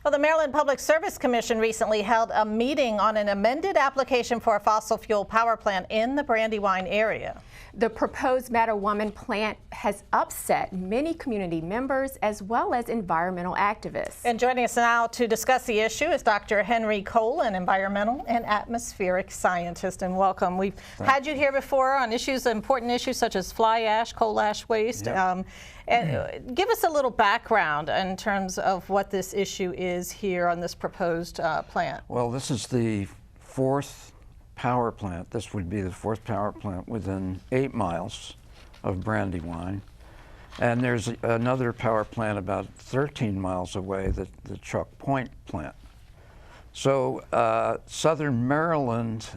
Well, the Maryland Public Service Commission recently held a meeting on an amended application for a fossil fuel power plant in the Brandywine area. The proposed Mattawoman plant has upset many community members as well as environmental activists. And joining us now to discuss the issue is Dr. Henry Cole, an environmental and atmospheric scientist. And welcome. We've had you here before on issues, important issues such as fly ash, coal ash waste. Yep. And give us a little background in terms of what this issue is here on this proposed plant. Well, this is the fourth power plant. This would be the fourth power plant within 8 miles of Brandywine. And there's another power plant about 13 miles away, the Chalk Point plant. So Southern Maryland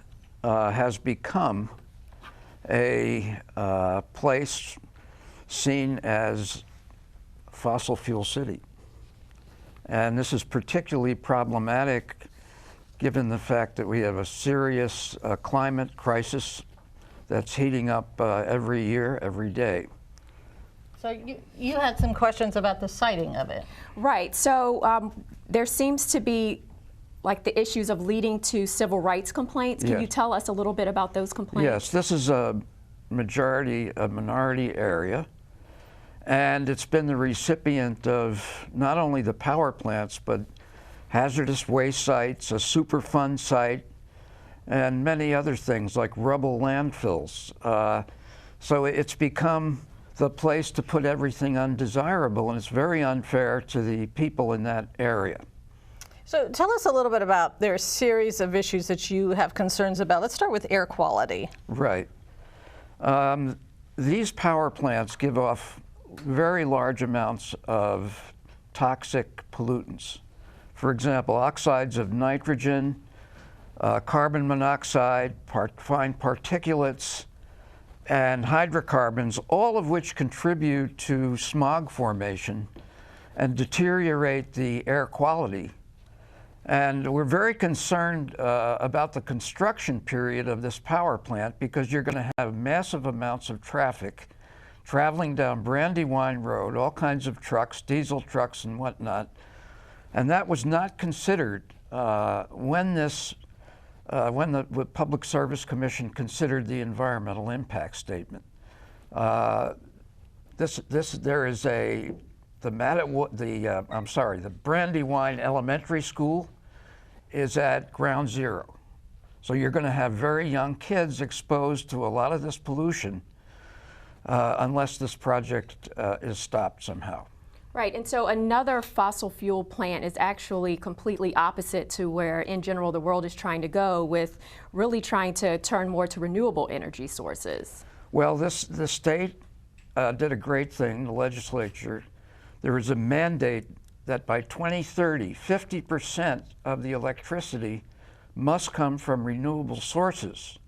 has become a place seen as fossil fuel city. And this is particularly problematic given the fact that we have a serious climate crisis that's heating up every year, every day. So you had some questions about the siting of it. Right. So there seems to be like the issues of leading to civil rights complaints. Can you tell us a little bit about those complaints? Yes, this is a minority area, and it's been the recipient of not only the power plants, but hazardous waste sites, a Superfund site, and many other things like rubble landfills. So it's become the place to put everything undesirable, and it's very unfair to the people in that area. So tell us a little bit about their series of issues that you have concerns about. Let's start with air quality. Right. These power plants give off very large amounts of toxic pollutants. For example, oxides of nitrogen, carbon monoxide, fine particulates, and hydrocarbons, all of which contribute to smog formation and deteriorate the air quality. And we're very concerned about the construction period of this power plant because you're going to have massive amounts of traffic traveling down Brandywine Road, all kinds of trucks, diesel trucks and whatnot. And that was not considered when the Public Service Commission considered the environmental impact statement. The Brandywine Elementary School is at ground zero. So you're going to have very young kids exposed to a lot of this pollution unless this project is stopped somehow. Right, and so another fossil fuel plant is actually completely opposite to where, in general, the world is trying to go, with really trying to turn more to renewable energy sources. Well, the state did a great thing, the legislature. There was a mandate that by 2030, 50% of the electricity must come from renewable sources.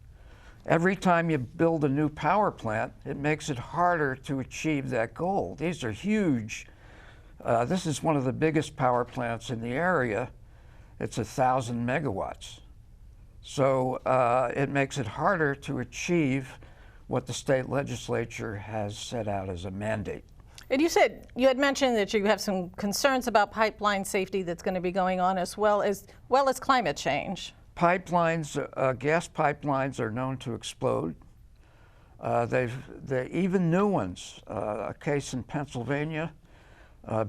Every time you build a new power plant, it makes it harder to achieve that goal. These are huge. This is one of the biggest power plants in the area. It's 1,000 megawatts. So it makes it harder to achieve what the state legislature has set out as a mandate. And you had mentioned that you have some concerns about pipeline safety that's going to be going on as well as climate change. Pipelines, gas pipelines are known to explode. Even new ones, a case in Pennsylvania,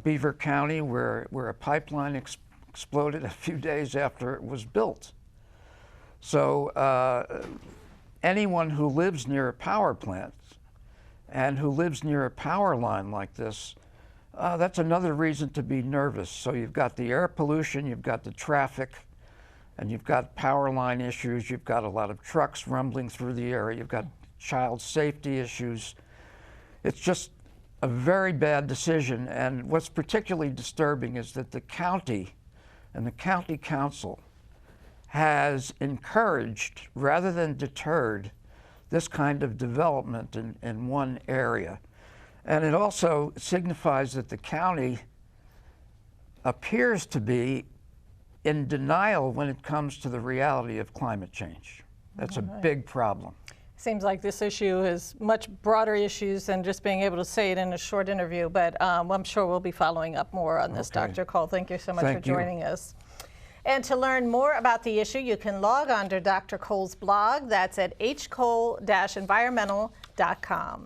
Beaver County, where a pipeline exploded a few days after it was built. So anyone who lives near a power plant and who lives near a power line like this, that's another reason to be nervous. So you've got the air pollution, you've got the traffic, and you've got power line issues, you've got a lot of trucks rumbling through the area, you've got child safety issues. It's just a very bad decision, and what's particularly disturbing is that the county and the county council has encouraged, rather than deterred, this kind of development in one area. And it also signifies that the county appears to be in denial when it comes to the reality of climate change. That's a big problem. Seems like this issue is much broader issues than just being able to say it in a short interview, but I'm sure we'll be following up more on this, Okay. Dr. Cole. Thank you so much for Thank you. joining us. And to learn more about the issue, you can log on to Dr. Cole's blog. That's at hcole-environmental.com.